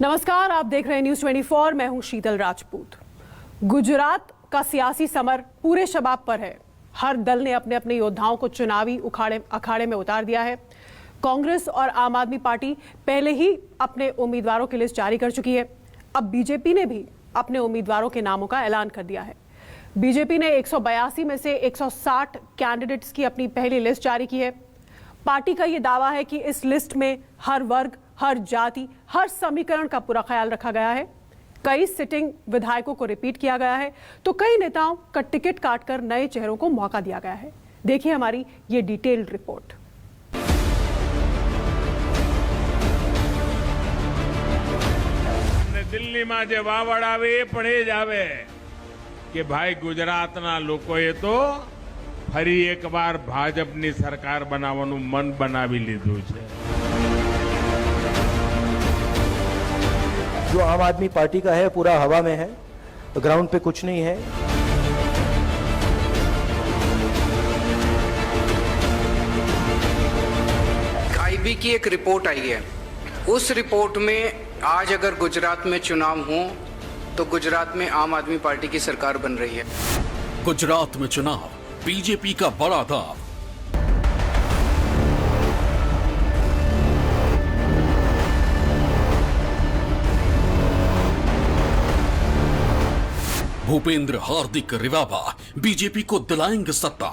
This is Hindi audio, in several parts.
नमस्कार, आप देख रहे हैं न्यूज़ 24। मैं हूं शीतल राजपूत। गुजरात का सियासी समर पूरे शबाब पर है। हर दल ने अपने अपने योद्धाओं को चुनावी अखाड़े में उतार दिया है। कांग्रेस और आम आदमी पार्टी पहले ही अपने उम्मीदवारों की लिस्ट जारी कर चुकी है। अब बीजेपी ने भी अपने उम्मीदवारों के नामों का ऐलान कर दिया है। बीजेपी ने 182 में से 160 कैंडिडेट्स की अपनी पहली लिस्ट जारी की है। पार्टी का यह दावा है कि इस लिस्ट में हर वर्ग, हर जाति, हर समीकरण का पूरा ख्याल रखा गया है। कई सिटिंग विधायकों को रिपीट किया गया है, तो कई नेताओं का टिकट काटकर नए चेहरों को मौका दिया गया है। देखिए हमारी ये डिटेल्ड रिपोर्ट। दिल्ली में जे वावड़ आवे पण ए ज आवे कि भाई गुजरातना लोकोए तो फरी एक बार भाजपनी सरकार बनावવાનું मन बनावी લીધું છે। जो आम आदमी पार्टी का है पूरा हवा में है, ग्राउंड पे कुछ नहीं है। आईबी की एक रिपोर्ट आई है। उस रिपोर्ट में आज अगर गुजरात में चुनाव हो तो गुजरात में आम आदमी पार्टी की सरकार बन रही है। गुजरात में चुनाव, बीजेपी का बड़ा दाव। भूपेंद्र हार्दिक रिवाबा बीजेपी को दिलाएंगे सत्ता।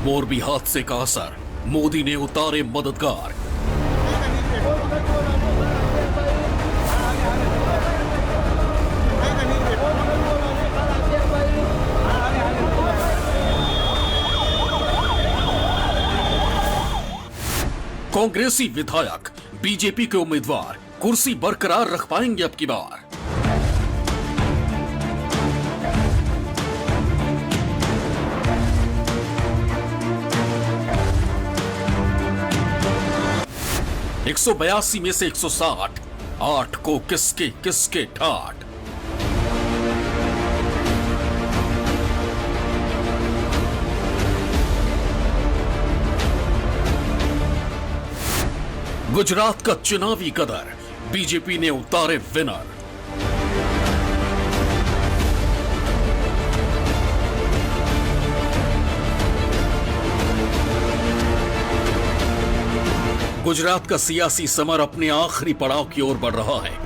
मोरबी हादसे का असर, मोदी ने उतारे मददगार। कांग्रेसी विधायक बीजेपी के उम्मीदवार कुर्सी बरकरार रख पाएंगे अब की बार। एक 182 में से 160, 8 को किसके किसके ठाठ। गुजरात का चुनावी कदर, बीजेपी ने उतारे विनर। गुजरात का सियासी समर अपने आखिरी पड़ाव की ओर बढ़ रहा है।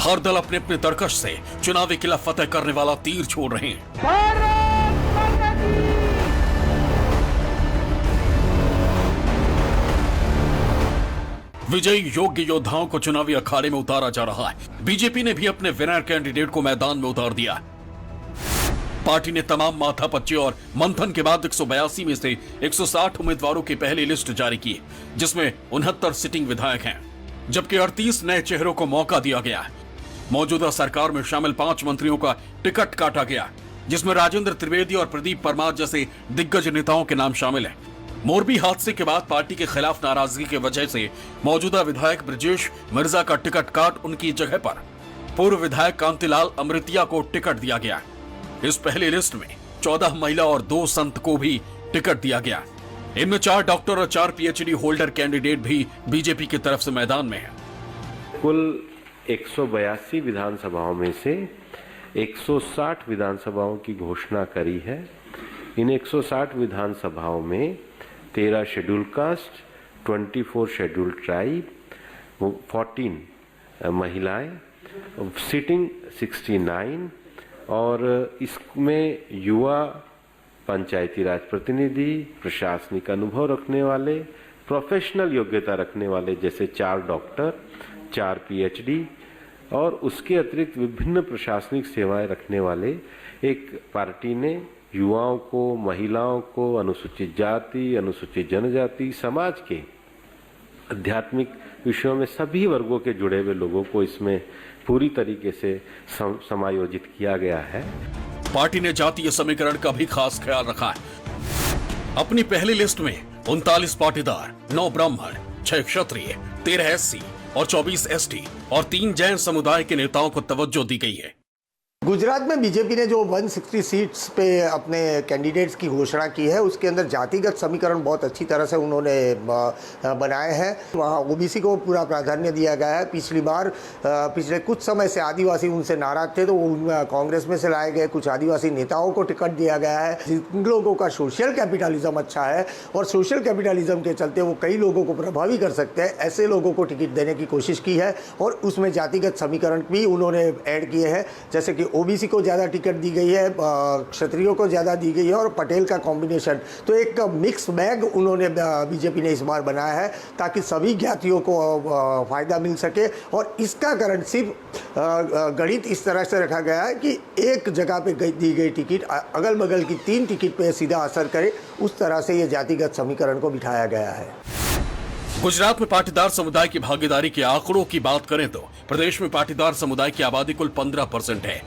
हर दल अपने अपने तरकश से चुनावी किला फतेह करने वाला तीर छोड़ रहे हैं। विजयी योग्य योद्धाओं को चुनावी अखाड़े में उतारा जा रहा है। बीजेपी ने भी अपने विनर कैंडिडेट को मैदान में उतार दिया। पार्टी ने तमाम माथापच्ची और मंथन के बाद 182 में से 160 उम्मीदवारों की पहली लिस्ट जारी की, जिसमें 69 सिटिंग विधायक हैं, जबकि 38 नए चेहरों को मौका दिया गया। मौजूदा सरकार में शामिल 5 मंत्रियों का टिकट काटा गया, जिसमें राजेंद्र त्रिवेदी और प्रदीप परमार जैसे दिग्गज नेताओं के नाम शामिल हैं। मोरबी हादसे के बाद पार्टी के खिलाफ नाराजगी की वजह से मौजूदा विधायक ब्रजेश मिर्जा का टिकट काट उनकी जगह पर पूर्व विधायक कांतिलाल अमृतिया को टिकट दिया गया। इस पहली लिस्ट में 14 महिला और 2 संत को भी टिकट दिया गया। इनमें 4 डॉक्टर और 4 पीएचडी होल्डर कैंडिडेट भी बीजेपी की तरफ से मैदान में है। कुल 182 विधानसभाओं में से 160 विधानसभाओं की घोषणा करी है। इन 160 विधानसभाओं में 13 शेड्यूल कास्ट, 24 शेड्यूल ट्राइब, 14 महिलाएं, सिटिंग 69 और इसमें युवा, पंचायती राज प्रतिनिधि, प्रशासनिक अनुभव रखने वाले, प्रोफेशनल योग्यता रखने वाले जैसे 4 डॉक्टर, 4 पीएचडी और उसके अतिरिक्त विभिन्न प्रशासनिक सेवाएं रखने वाले एक पार्टी ने युवाओं को, महिलाओं को, अनुसूचित जाति, अनुसूचित जनजाति, समाज के आध्यात्मिक विषयों में सभी वर्गों के जुड़े हुए लोगों को इसमें पूरी तरीके से समायोजित किया गया है। पार्टी ने जातीय समीकरण का भी खास ख्याल रखा है। अपनी पहली लिस्ट में 39 पाटीदार, 9 ब्राह्मण, 6 क्षत्रिय, 13 एससी और 24 एसटी और 3 जैन समुदाय के नेताओं को तवज्जो दी गई है। गुजरात में बीजेपी ने जो 160 सीट्स पे अपने कैंडिडेट्स की घोषणा की है, उसके अंदर जातिगत समीकरण बहुत अच्छी तरह से उन्होंने बनाए हैं। वहाँ ओबीसी को पूरा प्राधान्य दिया गया है। पिछली बार पिछले कुछ समय से आदिवासी उनसे नाराज थे, तो कांग्रेस में से लाए गए कुछ आदिवासी नेताओं को टिकट दिया गया है। जिन लोगों का सोशल कैपिटलिज्म अच्छा है और सोशल कैपिटलिज्म के चलते वो कई लोगों को प्रभावी कर सकते हैं, ऐसे लोगों को टिकट देने की कोशिश की है। और उसमें जातिगत समीकरण भी उन्होंने ऐड किए हैं, जैसे कि ओबीसी को ज़्यादा टिकट दी गई है, क्षत्रियों को ज़्यादा दी गई है और पटेल का कॉम्बिनेशन। तो एक मिक्स बैग उन्होंने बीजेपी ने इस बार बनाया है ताकि सभी ज्ञातियों को फ़ायदा मिल सके। और इसका कारण सिर्फ गणित इस तरह से रखा गया है कि एक जगह पे दी गई टिकट अगल बगल की 3 टिकट पे सीधा असर करे, उस तरह से ये जातिगत समीकरण को बिठाया गया है। गुजरात में पाटीदार समुदाय की भागीदारी के आंकड़ों की बात करें तो प्रदेश में पाटीदार समुदाय की आबादी कुल 15% है।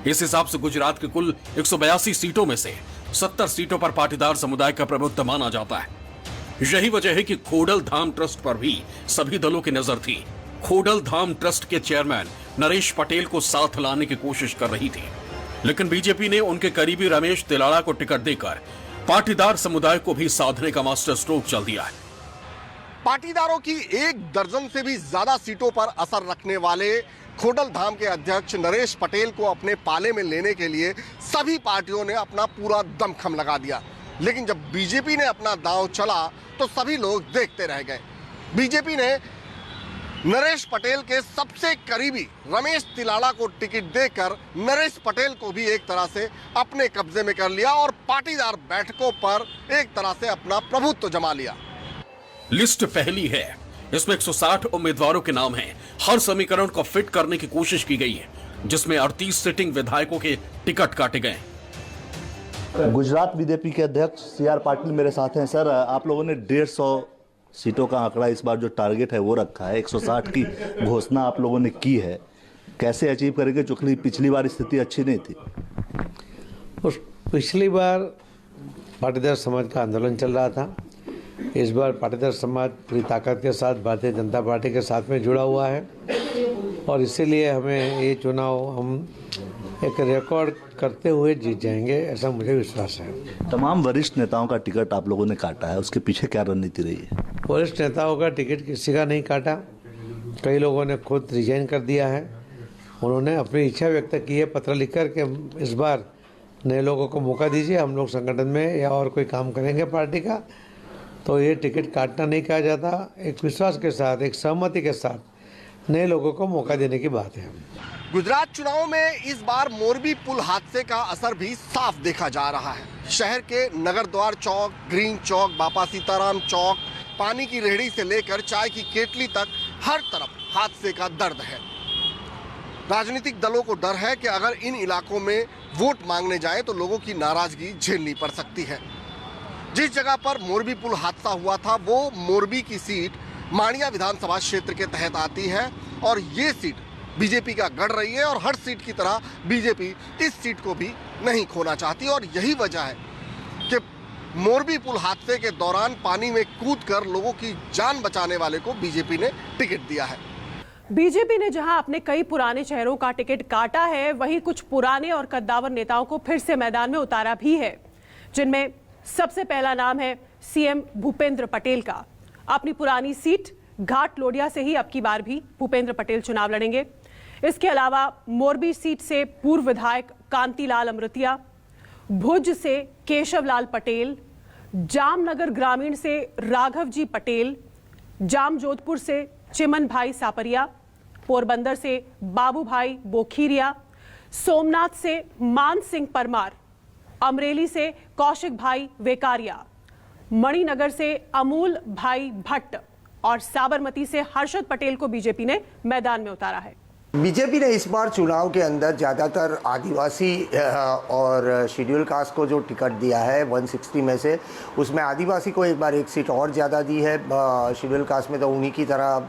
इस हिसाब से गुजरात के कुल 182 सीटों में से 70 सीटों पर पाटीदार समुदाय का प्रभुत्व माना जाता है। यही वजह है कि खोडल धाम ट्रस्ट पर भी सभी दलों की नजर थी। खोडल धाम ट्रस्ट के चेयरमैन नरेश पटेल को साथ लाने की कोशिश कर रही थी, लेकिन बीजेपी ने उनके करीबी रमेश तिलाड़ा को टिकट देकर पाटीदार समुदाय को भी साधने का मास्टर स्ट्रोक चल दिया है। पाटीदारों की 1 दर्जन से भी ज्यादा सीटों पर असर रखने वाले खोडल धाम के अध्यक्ष नरेश पटेल को अपने पाले में लेने के लिए सभी पार्टियों ने अपना पूरा दमखम लगा दिया। लेकिन जब बीजेपी ने अपना दांव चला तो सभी लोग देखते रह गए। बीजेपी ने नरेश पटेल के सबसे करीबी रमेश तिलाड़ा को टिकट देकर नरेश पटेल को भी एक तरह से अपने कब्जे में कर लिया और पाटीदार बैठकों पर एक तरह से अपना प्रभुत्व जमा लिया। लिस्ट पहली है, इसमें 160 उम्मीदवारों के नाम हैं। हर समीकरण को फिट करने की कोशिश की गई है, जिसमें 38 सिटिंग विधायकों के टिकट काटे गए। गुजरात बीजेपी के अध्यक्ष CR पाटिल मेरे साथ हैं। सर, आप लोगों ने 150 सीटों का आंकड़ा इस बार जो टारगेट है वो रखा है, 160 की घोषणा आप लोगों ने की है, कैसे अचीव करेंगे? चूंकि पिछली बार स्थिति अच्छी नहीं थी। पिछली बार पाटीदार समाज का आंदोलन चल रहा था, इस बार पाटीदार समाज पूरी ताकत के साथ भारतीय जनता पार्टी के साथ में जुड़ा हुआ है और इसीलिए हमें ये चुनाव हम एक रिकॉर्ड करते हुए जीत जाएंगे, ऐसा मुझे विश्वास है। तमाम वरिष्ठ नेताओं का टिकट आप लोगों ने काटा है, उसके पीछे क्या रणनीति रही है? वरिष्ठ नेताओं का टिकट किसी का नहीं काटा, कई लोगों ने खुद रिजाइन कर दिया है। उन्होंने अपनी इच्छा व्यक्त की है पत्र लिखकर कि इस बार नए लोगों को मौका दीजिए, हम लोग संगठन में या और कोई काम करेंगे पार्टी का। तो ये टिकट काटना नहीं कहा जाता, एक विश्वास के साथ, एक सहमति के साथ नए लोगों को मौका देने की बात है। गुजरात चुनाव में इस बार मोरबी पुल हादसे का असर भी साफ देखा जा रहा है। शहर के नगर द्वार चौक, ग्रीन चौक, बापा सीताराम चौक, पानी की रेहड़ी से लेकर चाय की केतली तक हर तरफ हादसे का दर्द है। राजनीतिक दलों को डर है कि अगर इन इलाकों में वोट मांगने जाए तो लोगों की नाराजगी झेलनी पड़ सकती है। जिस जगह पर मोरबी पुल हादसा हुआ था वो मोरबी की सीट माणिया विधानसभा क्षेत्र के तहत आती है और ये सीट बीजेपी का गढ़ रही है और हर सीट की तरह बीजेपी इस सीट को भी नहीं खोना चाहती और यही वजह है कि मोरबी पुल हादसे के दौरान पानी में कूदकर लोगों की जान बचाने वाले को बीजेपी ने टिकट दिया है। बीजेपी ने जहां अपने कई पुराने चेहरों का टिकट काटा है, वहीं कुछ पुराने और कद्दावर नेताओं को फिर से मैदान में उतारा भी है, जिनमें सबसे पहला नाम है सीएम भूपेंद्र पटेल का। अपनी पुरानी सीट घाट लोडिया से ही अब की बार भी भूपेंद्र पटेल चुनाव लड़ेंगे। इसके अलावा मोरबी सीट से पूर्व विधायक कांतिलाल अमृतिया, भुज से केशवलाल पटेल, जामनगर ग्रामीण से राघव जी पटेल, जाम जोधपुर से चिमन भाई सापरिया, पोरबंदर से बाबू भाई बोखीरिया, सोमनाथ से मान सिंह परमार, अमरेली से कौशिक भाई वेकारिया, मणिनगर से अमूल भाई भट्ट और साबरमती से हर्षद पटेल को बीजेपी ने मैदान में उतारा है। बीजेपी ने इस बार चुनाव के अंदर ज़्यादातर आदिवासी और शेड्यूल कास्ट को जो टिकट दिया है 160 में से, उसमें आदिवासी को एक बार एक सीट और ज़्यादा दी है। शेड्यूल कास्ट में तो उन्हीं की तरह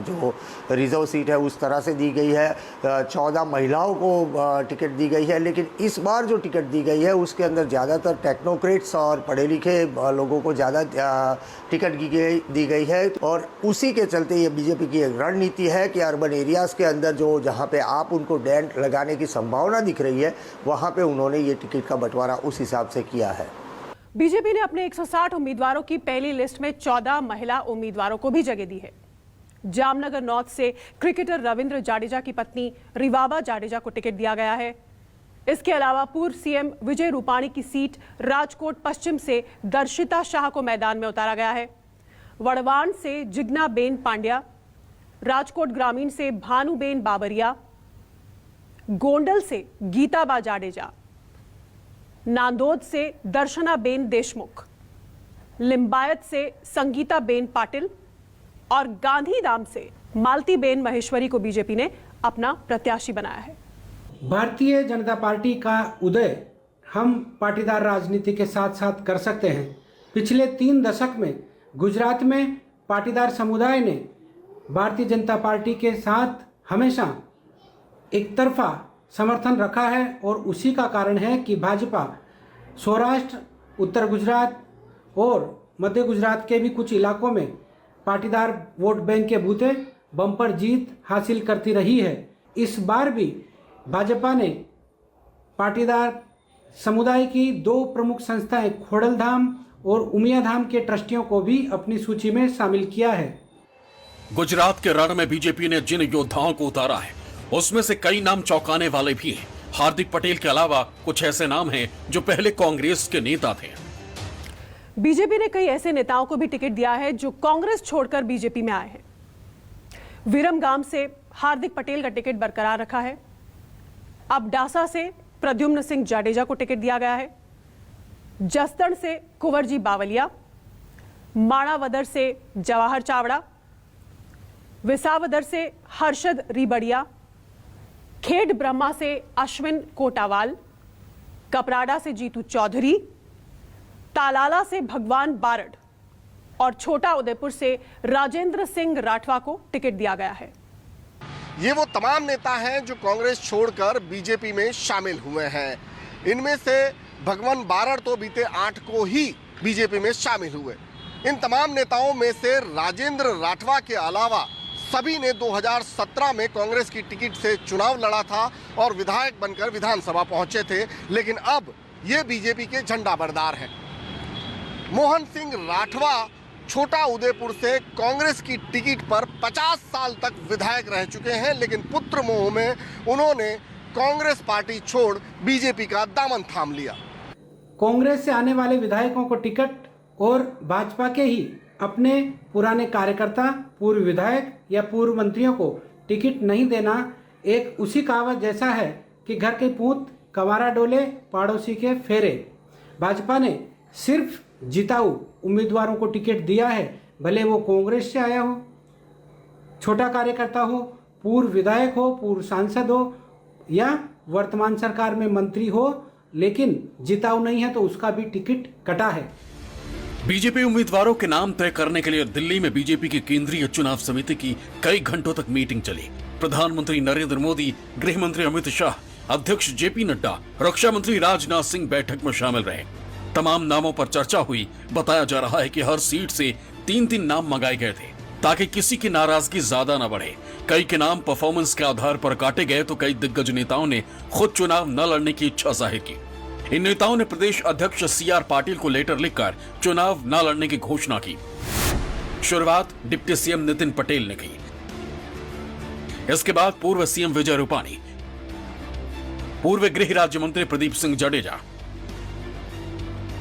जो रिजर्व सीट है उस तरह से दी गई है। 14 महिलाओं को टिकट दी गई है। लेकिन इस बार जो टिकट दी गई है उसके अंदर ज़्यादातर टेक्नोक्रेट्स और पढ़े लिखे लोगों को ज़्यादा टिकट दी गई है। और उसी के चलते ये बीजेपी की एक रणनीति है कि अर्बन एरियाज़ के अंदर जो जहाँ पे आप उनको डेंट लगाने की संभावना दिख रही है, वहाँ पे उन्होंने ये टिकट का बंटवारा उस हिसाब से किया है। बीजेपी ने अपने 160 उम्मीदवारों की पहली लिस्ट में 14 महिला उम्मीदवारों को भी जगह दी है। जामनगर नॉर्थ से क्रिकेटर रविंद्र जाडेजा की पत्नी रिवाबा जाडेजा को टिकट दिया गया है। इसके अलावा पूर्व सीएम विजय रूपाणी की सीट राजकोट पश्चिम से दर्शिता शाह को मैदान में उतारा गया है। वड़वान से जिग्ना बेन पांड्या, राजकोट ग्रामीण से भानुबेन बाबरिया, गोंडल से गीताबा जाडेजा, नांदोद से दर्शना बेन देशमुख, लिंबायत से संगीता बेन पाटिल और गांधीधाम से मालती बेन महेश्वरी को बीजेपी ने अपना प्रत्याशी बनाया है। भारतीय जनता पार्टी का उदय हम पाटीदार राजनीति के साथ साथ कर सकते हैं। पिछले 3 दशक में गुजरात में पाटीदार समुदाय ने भारतीय जनता पार्टी के साथ हमेशा एक तरफा समर्थन रखा है और उसी का कारण है कि भाजपा सौराष्ट्र, उत्तर गुजरात और मध्य गुजरात के भी कुछ इलाकों में पाटीदार वोट बैंक के बूते बम्पर जीत हासिल करती रही है। इस बार भी भाजपा ने पाटीदार समुदाय की 2 प्रमुख संस्थाएं खोडलधाम और उमियाधाम के ट्रस्टियों को भी अपनी सूची में शामिल किया है। गुजरात के रण में बीजेपी ने जिन योद्धाओं को उतारा है उसमें से कई नाम चौंकाने वाले भी हैं। हार्दिक पटेल के अलावा कुछ ऐसे नाम हैं जो पहले कांग्रेस के नेता थे। बीजेपी ने कई ऐसे नेताओं को भी टिकट दिया है जो कांग्रेस छोड़कर बीजेपी में आए हैं। विरमगाम से हार्दिक पटेल का टिकट बरकरार रखा है। अब डासा से प्रद्युम्न सिंह जाडेजा को टिकट दिया गया है। जसदण से कुंवरजी बावलिया, माणावदर से जवाहर चावड़ा, विसावदर से हर्षद रिबड़िया, खेड ब्रह्मा से अश्विन कोटावाल, कपराड़ा से जीतू चौधरी, तालाला से भगवान बारड और छोटा उदयपुर से राजेंद्र सिंह राठवा को टिकट दिया गया है। ये वो तमाम नेता हैं जो कांग्रेस छोड़कर बीजेपी में शामिल हुए हैं। इनमें से भगवान बारड तो बीते 8 को ही बीजेपी में शामिल हुए। इन तमाम नेताओं में से राजेंद्र राठवा के अलावा सभी ने 2017 में कांग्रेस की टिकट से चुनाव लड़ा था और विधायक बनकर विधानसभा पहुंचे थे, लेकिन अब ये बीजेपी के झंडा बरदार हैं। मोहन सिंह राठवा छोटा उदयपुर से कांग्रेस की टिकट पर 50 साल तक विधायक रह चुके हैं, लेकिन पुत्र मोह में उन्होंने कांग्रेस पार्टी छोड़ बीजेपी का दामन थाम लिया। कांग्रेस से आने वाले विधायकों को टिकट और भाजपा के ही अपने पुराने कार्यकर्ता, पूर्व विधायक या पूर्व मंत्रियों को टिकट नहीं देना एक उसी कहावत जैसा है कि घर के पूत कवारा डोले पड़ोसी के फेरे। भाजपा ने सिर्फ जिताऊ उम्मीदवारों को टिकट दिया है, भले वो कांग्रेस से आया हो, छोटा कार्यकर्ता हो, पूर्व विधायक हो, पूर्व सांसद हो या वर्तमान सरकार में मंत्री हो, लेकिन जिताऊ नहीं है तो उसका भी टिकट कटा है। बीजेपी उम्मीदवारों के नाम तय करने के लिए दिल्ली में बीजेपी की केंद्रीय चुनाव समिति की कई घंटों तक मीटिंग चली। प्रधानमंत्री नरेंद्र मोदी, गृह मंत्री अमित शाह, अध्यक्ष जेपी नड्डा, रक्षा मंत्री राजनाथ सिंह बैठक में शामिल रहे। तमाम नामों पर चर्चा हुई। बताया जा रहा है कि हर सीट से 3-3 नाम मंगाए गए थे ताकि किसी की नाराजगी ज्यादा न बढ़े। कई के नाम परफॉर्मेंस के आधार पर काटे गए तो कई दिग्गज नेताओं ने खुद चुनाव न लड़ने की इच्छा जाहिर की। इन नेताओं ने प्रदेश अध्यक्ष सीआर पाटिल को लेटर लिखकर चुनाव न लड़ने की घोषणा की। शुरुआत डिप्टी सीएम नितिन पटेल ने की। इसके बाद पूर्व सीएम विजय रूपाणी, पूर्व गृह राज्य मंत्री प्रदीप सिंह जडेजा,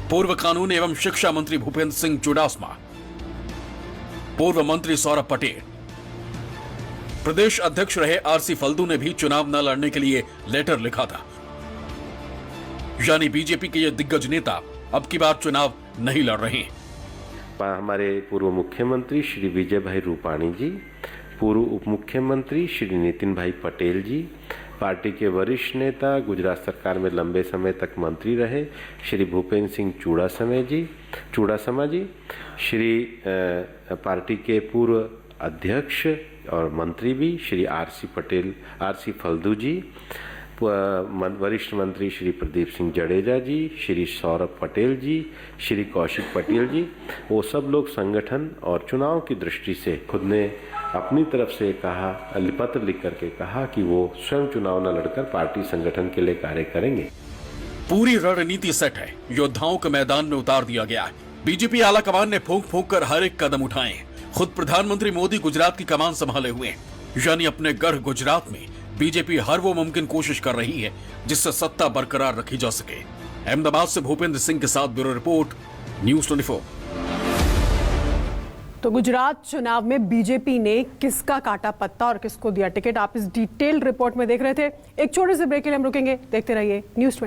पूर्व कानून एवं शिक्षा मंत्री भूपेंद्र सिंह चुडासमा, पूर्व मंत्री सौरभ पटेल, प्रदेश अध्यक्ष रहे आरसी फल्दू ने भी चुनाव न लड़ने के लिए लेटर लिखा था। यानी बीजेपी के ये दिग्गज नेता अब की बार चुनाव नहीं लड़ रहे हैं। हमारे पूर्व मुख्यमंत्री श्री विजय भाई रूपाणी जी, पूर्व उप मुख्यमंत्री श्री नितिन भाई पटेल जी, पार्टी के वरिष्ठ नेता, गुजरात सरकार में लंबे समय तक मंत्री रहे श्री भूपेन्द्र सिंह चूड़ासमा जी, श्री पार्टी के पूर्व अध्यक्ष और मंत्री भी श्री आरसी फल्दू जी, वरिष्ठ मंत्री श्री प्रदीप सिंह जडेजा जी, श्री सौरभ पटेल जी, श्री कौशिक पटेल जी, वो सब लोग संगठन और चुनाव की दृष्टि से खुद ने अपनी तरफ से कहा, पत्र लिख करके कहा कि वो स्वयं चुनाव न लड़कर पार्टी संगठन के लिए कार्य करेंगे। पूरी रणनीति सेट है, योद्धाओं को मैदान में उतार दिया गया है। बीजेपी आलाकमान ने फूंक फूंक कर हर एक कदम उठाए। खुद प्रधानमंत्री मोदी गुजरात की कमान संभाले हुए, यानी अपने गढ़ गुजरात में बीजेपी हर वो मुमकिन कोशिश कर रही है जिससे सत्ता बरकरार रखी जा सके। अहमदाबाद से भूपेंद्र सिंह के साथ ब्यूरो रिपोर्ट, न्यूज़ 24। तो गुजरात चुनाव में बीजेपी ने किसका काटा पत्ता और किसको दिया टिकट, आप इस डिटेल्ड रिपोर्ट में देख रहे थे। एक छोटे से ब्रेक के लिए हम रुकेंगे, देखते रहिए न्यूज़ 24।